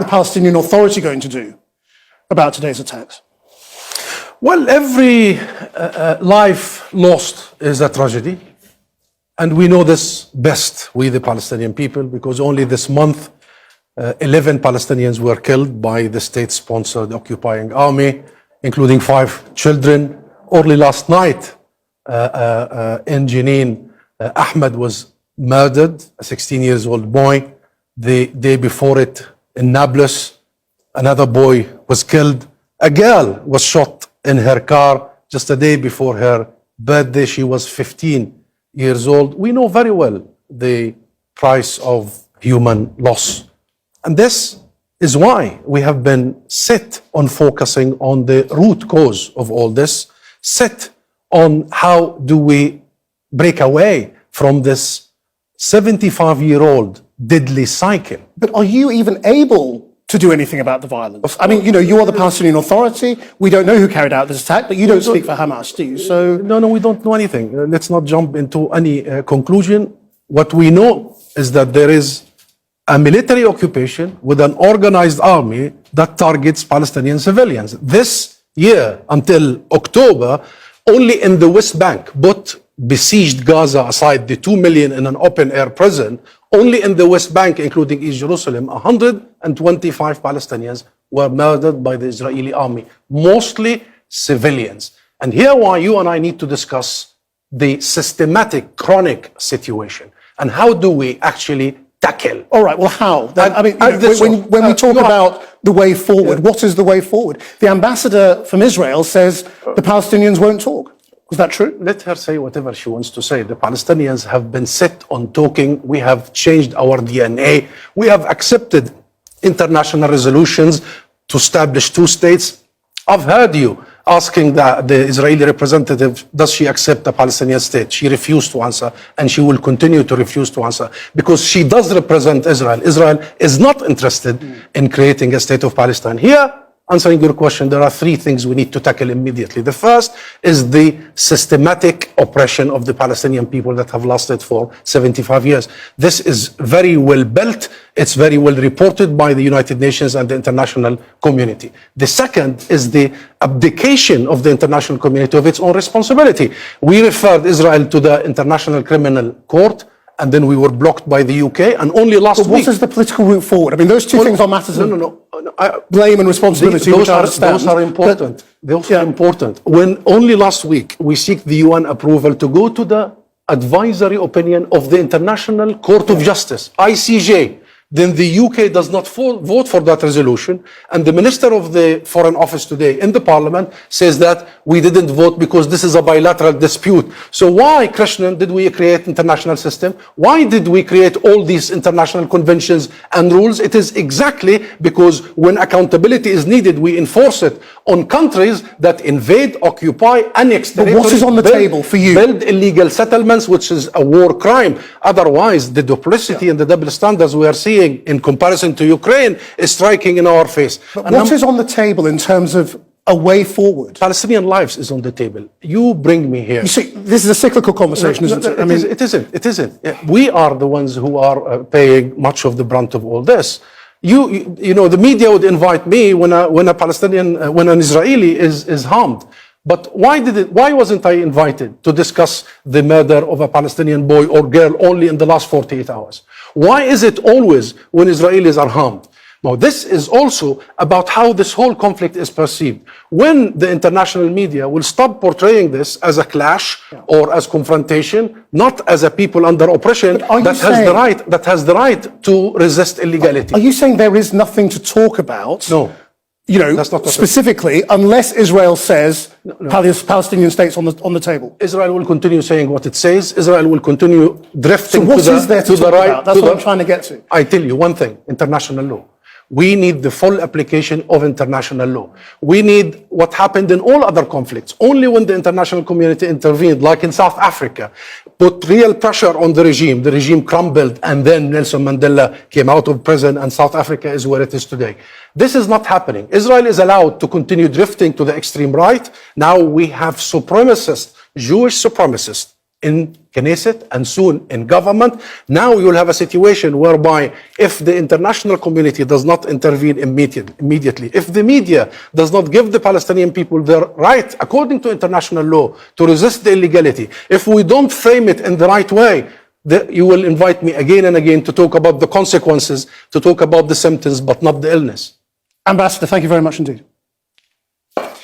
the Palestinian Authority going to do about today's attacks? Well, every life lost is a tragedy. And we know this best, we the Palestinian people, because only this month, 11 Palestinians were killed by the state-sponsored occupying army, including 5 children. Only last night in Jenin, Ahmed was murdered, a 16-year-old boy. The day before it, in Nablus, another boy was killed. A girl was shot in her car just a day before her birthday. She was 15 years old. We know very well the price of human loss. And this is why we have been set on focusing on the root cause of all this, set on how do we break away from this 75-year-old deadly cycle. But are you even able to do anything about the violence? I mean, you are the Palestinian Authority. We don't know who carried out this attack, but you don't speak for Hamas, do you? So No, we don't know anything. Let's not jump into any conclusion. What we know is that there is a military occupation with an organized army that targets Palestinian civilians. This year, until October, only in the West Bank, but besieged Gaza aside, the 2 million in an open-air prison, only in the West Bank, including East Jerusalem, 125 Palestinians were murdered by the Israeli army, mostly civilians. And here why you and I need to discuss the systematic, chronic situation, and how do we actually tackle. All right, well, how? When we talk about the way forward, what is the way forward? The ambassador from Israel says the Palestinians won't talk. Is that true? Let her say whatever she wants to say. The Palestinians have been set on talking. We have changed our DNA. We have accepted international resolutions to establish 2 states. I've heard you asking the Israeli representative, does she accept a Palestinian state? She refused to answer, and she will continue to refuse to answer, because she does represent Israel. Israel is not interested in creating a state of Palestine. Here, answering your question, there are 3 things we need to tackle immediately. The first is the systematic oppression of the Palestinian people that have lasted for 75 years. This is very well built. It's very well reported by the United Nations and the international community. The second is the abdication of the international community of its own responsibility. We referred Israel to the International Criminal Court, and then we were blocked by the UK, and only last week... What is the political route forward? I mean, those 2 things are matters of blame and responsibility, those are important. Those are important. When only last week we seek the UN approval to go to the advisory opinion of the International Court of Justice, ICJ, then the UK does not vote for that resolution, and the Minister of the Foreign Office today in the Parliament says that we didn't vote because this is a bilateral dispute. So why, Krishnan, did we create international system? Why did we create all these international conventions and rules? It is exactly because when accountability is needed, we enforce it on countries that invade, occupy, annex territory. But what is on the table for you? Build illegal settlements, which is a war crime. Otherwise, the duplicity and the double standards we are seeing in comparison to Ukraine is striking in our face. But what is on the table in terms of a way forward? Palestinian lives is on the table. You bring me here. You see, this is a cyclical conversation, isn't it? It isn't. We are the ones who are paying much of the brunt of all this. You know, the media would invite me when an Israeli is harmed. But why wasn't I invited to discuss the murder of a Palestinian boy or girl only in the last 48 hours? Why is it always when Israelis are harmed? Now, this is also about how this whole conflict is perceived. When the international media will stop portraying this as a clash or as confrontation, not as a people under oppression that has the right to resist illegality. Are you saying there is nothing to talk about? No. That's not specifically, unless Israel says Palestinian states on the table. Israel will continue saying what it says. Israel will continue drifting to the right. About? That's what I'm trying to get to. I tell you one thing, international law. We need the full application of international law. We need what happened in all other conflicts. Only when the international community intervened, like in South Africa, put real pressure on the regime crumbled, and then Nelson Mandela came out of prison, and South Africa is where it is today. This is not happening. Israel is allowed to continue drifting to the extreme right. Now we have supremacists, Jewish supremacists, in Knesset and soon in government. Now you'll have a situation whereby if the international community does not intervene immediately, if the media does not give the Palestinian people their right according to international law to resist the illegality, if we don't frame it in the right way, you will invite me again and again to talk about the consequences, to talk about the symptoms, but not the illness. Ambassador, thank you very much indeed.